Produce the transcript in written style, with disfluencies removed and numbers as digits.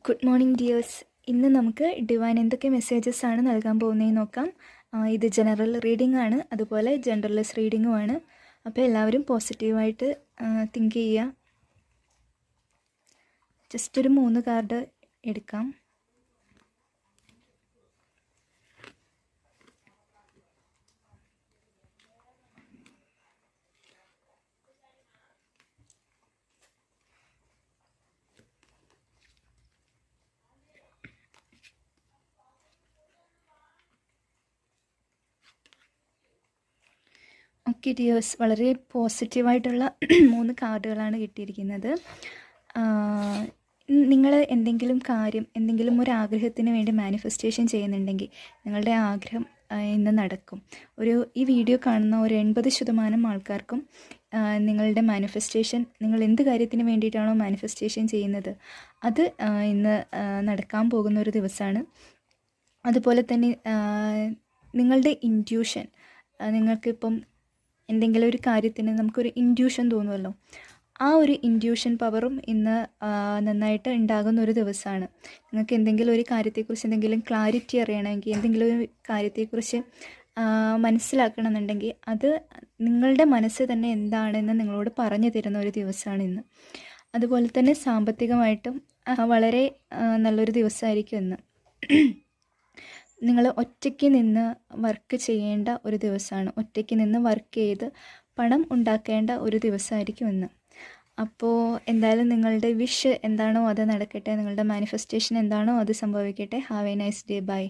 Good morning dears. ഇന്ന് നമുക്ക് divine എന്തൊക്കെ മെസ്സേജസ് ആണ് നൽകാൻ പോകുന്നതെന്ന് നോക്കാം. ഇത് ജനറൽ റീഡിംഗ് ആണ്, അതുപോലെ ജനറൽലെസ് റീഡിങ്ങുമാണ്. അപ്പോൾ എല്ലാവരും പോസിറ്റീവായിട്ട് തിങ്ക് ചെയ്യുക. ജസ്റ്റ് ഒരു 3 കാർഡ് എടുക്കാം. ഓക്കെ ഡിയേഴ്സ്, വളരെ പോസിറ്റീവായിട്ടുള്ള 3 കാർഡുകളാണ് കിട്ടിയിരിക്കുന്നത്. നിങ്ങൾ എന്തെങ്കിലും കാര്യം, എന്തെങ്കിലും ഒരു ആഗ്രഹത്തിന് വേണ്ടി മാനിഫെസ്റ്റേഷൻ ചെയ്യുന്നുണ്ടെങ്കിൽ നിങ്ങളുടെ ആഗ്രഹം ഇന്ന് നടക്കും. ഈ വീഡിയോ കാണുന്ന ഒരു 80% ആൾക്കാർക്കും നിങ്ങളുടെ മാനിഫെസ്റ്റേഷൻ, നിങ്ങൾ എന്ത് കാര്യത്തിന് വേണ്ടിയിട്ടാണോ മാനിഫെസ്റ്റേഷൻ ചെയ്യുന്നത് അത് ഇന്ന് നടക്കാൻ പോകുന്ന ഒരു ദിവസമാണ്. അതുപോലെ തന്നെ നിങ്ങളുടെ ഇൻറ്റ്യൂഷൻ, നിങ്ങൾക്കിപ്പം എന്തെങ്കിലും ഒരു കാര്യത്തിന് നമുക്കൊരു ഇൻറ്റ്യൂഷൻ തോന്നുമല്ലോ, ആ ഒരു ഇൻറ്റ്യൂഷൻ പവറും ഇന്ന് നന്നായിട്ട് ഉണ്ടാകുന്ന ഒരു ദിവസമാണ്. നിങ്ങൾക്ക് എന്തെങ്കിലും ഒരു കാര്യത്തെക്കുറിച്ച് എന്തെങ്കിലും ക്ലാരിറ്റി അറിയണമെങ്കിൽ, എന്തെങ്കിലും ഒരു കാര്യത്തെക്കുറിച്ച് മനസ്സിലാക്കണമെന്നുണ്ടെങ്കിൽ അത് നിങ്ങളുടെ മനസ്സ് തന്നെ എന്താണെന്ന് നിങ്ങളോട് പറഞ്ഞു തരുന്ന ഒരു ദിവസമാണ് ഇന്ന്. അതുപോലെ തന്നെ സാമ്പത്തികമായിട്ടും വളരെ നല്ലൊരു ദിവസമായിരിക്കും ഇന്ന്. നിങ്ങൾ ഒറ്റയ്ക്ക് നിന്ന് വർക്ക് ചെയ്യേണ്ട ഒരു ദിവസമാണ്. ഒറ്റയ്ക്ക് നിന്ന് വർക്ക് ചെയ്ത് പണം ഉണ്ടാക്കേണ്ട ഒരു ദിവസമായിരിക്കും ഇന്ന്. അപ്പോൾ എന്തായാലും നിങ്ങളുടെ വിഷ് എന്താണോ അത് നടക്കട്ടെ, നിങ്ങളുടെ മാനിഫെസ്റ്റേഷൻ എന്താണോ അത് സംഭവിക്കട്ടെ. Have a nice day. By.